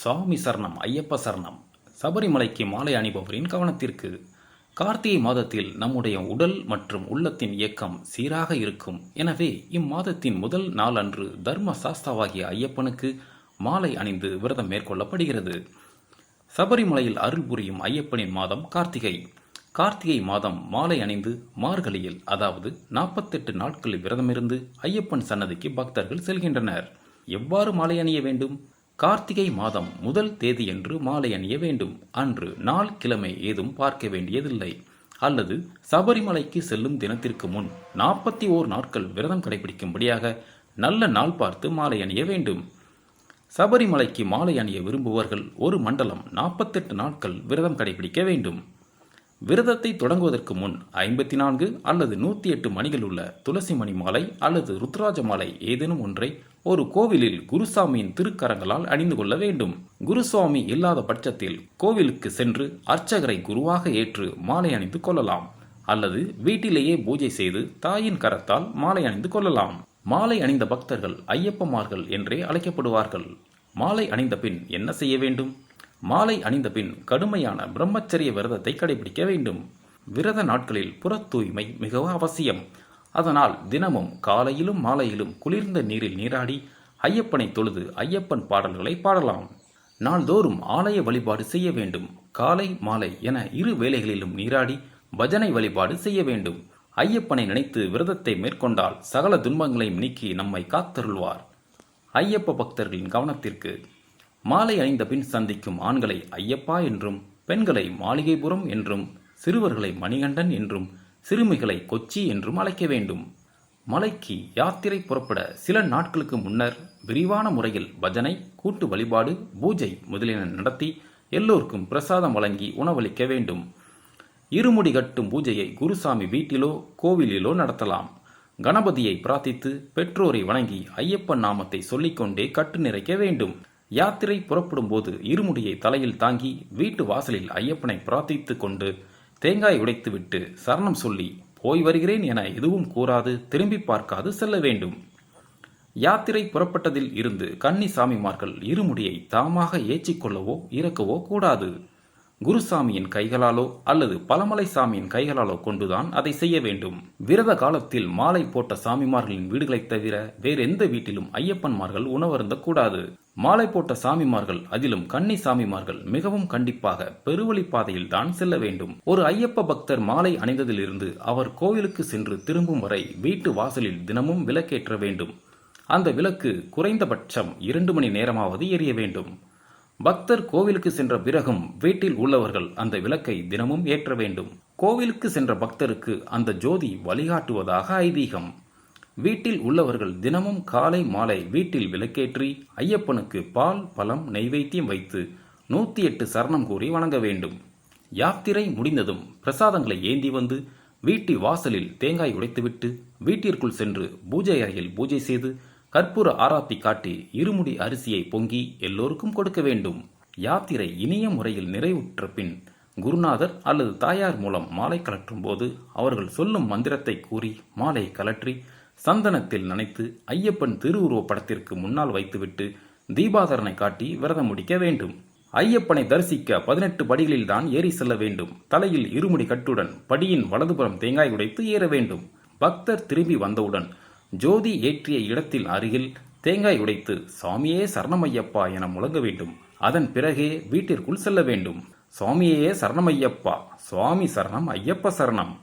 சுவாமி சரணம் ஐயப்ப சரணம். சபரிமலைக்கு மாலை அணிபவரின் கவனத்திற்கு. கார்த்திகை மாதத்தில் நம்முடைய உடல் மற்றும் உள்ளத்தின் இயக்கம் சீராக இருக்கும். எனவே இம்மாதத்தின் முதல் நாள் அன்று தர்ம சாஸ்தாவாகிய ஐயப்பனுக்கு மாலை அணிந்து விரதம் மேற்கொள்ளப்படுகிறது. சபரிமலையில் அருள் புரியும் ஐயப்பனின் மாதம் கார்த்திகை. கார்த்திகை மாதம் மாலை அணிந்து மார்கழியில், அதாவது 48 நாட்கள் விரதமிருந்து ஐயப்பன் சன்னதிக்கு பக்தர்கள் செல்கின்றனர். எவ்வாறு மாலை அணிய வேண்டும்? கார்த்திகை மாதம் முதல் தேதியன்று மாலை அணிய வேண்டும். அன்று நாள் கிழமை ஏதும் பார்க்க வேண்டியதில்லை. அல்லது சபரிமலைக்கு செல்லும் தினத்திற்கு முன் 41 நாட்கள் விரதம் கடைபிடிக்கும்படியாக நல்ல நாள் பார்த்து மாலை அணிய வேண்டும். சபரிமலைக்கு மாலை அணிய விரும்புவர்கள் ஒரு மண்டலம் 48 நாட்கள் விரதம் கடைபிடிக்க வேண்டும். விரதத்தை தொடங்குவதற்கு முன் 54 அல்லது 108 மணிகள் உள்ள துளசி மணி மாலை அல்லது ருத்ராஜ மாலை ஏதேனும் ஒன்றை ஒரு கோவிலில் குருசாமியின் திருக்கரங்களால் அணிந்து கொள்ள வேண்டும். குருசுவாமி இல்லாத பட்சத்தில் கோவிலுக்கு சென்று அர்ச்சகரை குருவாக ஏற்று மாலை அணிந்து கொள்ளலாம். அல்லது வீட்டிலேயே பூஜை செய்து தாயின் கரத்தால் மாலை அணிந்து கொள்ளலாம். மாலை அணிந்த பக்தர்கள் ஐயப்பமார்கள் என்றே அழைக்கப்படுவார்கள். மாலை அணிந்த பின் என்ன செய்ய வேண்டும்? மாலை அணிந்த பின் கடுமையான பிரம்மச்சரிய விரதத்தை கடைபிடிக்க வேண்டும். விரத நாட்களில் புற தூய்மை மிகவும் அவசியம். அதனால் தினமும் காலையிலும் மாலையிலும் குளிர்ந்த நீரில் நீராடி ஐயப்பனை தொழுது ஐயப்பன் பாடல்களை பாடலாம். நாள்தோறும் ஆலய வழிபாடு செய்ய வேண்டும். காலை மாலை என இரு வேளைகளிலும் நீராடி பஜனை வழிபாடு செய்ய வேண்டும். ஐயப்பனை நினைத்து விரதத்தை மேற்கொண்டால் சகல துன்பங்களையும் நீக்கி நம்மை காத்தருள்வார். ஐயப்ப பக்தர்களின் கவனத்திற்கு. மாலை அணிந்த பின் சந்திக்கும் ஆண்களை ஐயப்பா என்றும், பெண்களை மாளிகைபுரம் என்றும், சிறுவர்களை மணிகண்டன் என்றும், சிறுமிகளை கொச்சி என்றும் அழைக்க வேண்டும். மலைக்கு யாத்திரை புறப்பட சில நாட்களுக்கு முன்னர் விரிவான முறையில் பஜனை, கூட்டு வழிபாடு, பூஜை முதலியன நடத்தி எல்லோருக்கும் பிரசாதம் வழங்கி உணவளிக்க வேண்டும். இருமுடி கட்டும் பூஜையை குருசாமி வீட்டிலோ கோவிலிலோ நடத்தலாம். கணபதியை பிரார்த்தித்து பெற்றோரை வணங்கி ஐயப்பன் நாமத்தை சொல்லிக்கொண்டே கட்டு நிறைக்க வேண்டும். யாத்திரை புறப்படும் போது இருமுடியை தலையில் தாங்கி வீட்டு வாசலில் ஐயப்பனை பிரார்த்தித்து கொண்டு தேங்காய் உடைத்துவிட்டு சரணம் சொல்லி போய் வருகிறேன் என எதுவும் கூறாது திரும்பி பார்க்காது செல்ல வேண்டும். யாத்திரை புறப்பட்டதில் இருந்து கன்னி சாமிமார்கள் இருமுடியை தாமாக ஏற்றிக்கொள்ளவோ இறக்கவோ கூடாது. குருசாமியின் கைகளாலோ அல்லது பழமலை சாமியின் கைகளாலோ கொண்டுதான் அதை செய்ய வேண்டும். விரத காலத்தில் மாலை போட்ட சாமிமார்களின் வீடுகளைத் தவிர வேறெந்த வீட்டிலும் ஐயப்பன்மார்கள் உணவருந்தக்கூடாது. மாலை போட்ட சாமிமார்கள், அதிலும் கன்னி சாமிமார்கள் மிகவும் கண்டிப்பாக பெருவழி பாதையில் தான் செல்ல வேண்டும். ஒரு ஐயப்ப பக்தர் மாலை அணிந்ததிலிருந்து அவர் கோவிலுக்கு சென்று திரும்பும் வரை வீட்டு வாசலில் தினமும் விளக்கேற்ற வேண்டும். அந்த விளக்கு குறைந்தபட்சம் 2 மணி நேரமாவது எரிய வேண்டும். பக்தர் கோவிலுக்கு சென்ற பிறகும் வீட்டில் உள்ளவர்கள் அந்த விளக்கை தினமும் ஏற்ற வேண்டும். கோவிலுக்கு சென்ற பக்தருக்கு அந்த ஜோதி வழிகாட்டுவதாக ஐதீகம். வீட்டில் உள்ளவர்கள் தினமும் காலை மாலை வீட்டில் விளக்கேற்றி ஐயப்பனுக்கு பால், பழம், நெய்வேத்தியம் வைத்து 108 சரணம் கூறி வணங்க வேண்டும். யாத்திரை முடிந்ததும் பிரசாதங்களை ஏந்தி வந்து வீட்டு வாசலில் தேங்காய் உடைத்துவிட்டு வீட்டிற்குள் சென்று பூஜை அறையில் பூஜை செய்து கற்பூர ஆராத்தி காட்டி இருமுடி அரிசியை பொங்கி எல்லோருக்கும் கொடுக்க வேண்டும். யாத்திரை இனிய முறையில் நிறைவுற்ற பின் குருநாதர் அல்லது தாயார் மூலம் மாலை கலற்றும் போது அவர்கள் சொல்லும் மந்திரத்தை கூறி மாலை கலற்றி சந்தனத்தில் நனைத்து ஐயப்பன் திருவுருவ படத்திற்கு முன்னால் வைத்துவிட்டு தீபாதரனை காட்டி விரதம் முடிக்க வேண்டும். ஐயப்பனை தரிசிக்க 18 படிகளில் தான் ஏறி செல்ல வேண்டும். தலையில் இருமுடி கட்டுடன் படியின் வலதுபுறம் தேங்காய் உடைத்து ஏற வேண்டும். பக்தர் திரும்பி வந்தவுடன் ஜோதி ஏற்றிய இடத்தில் அருகில் தேங்காய் உடைத்து சுவாமியே சரணமையப்பா என முழங்க வேண்டும். அதன் பிறகே வீட்டிற்குள் செல்ல வேண்டும். சுவாமியே சரணமையப்பா, சுவாமி சரணம் ஐயப்ப சரணம்.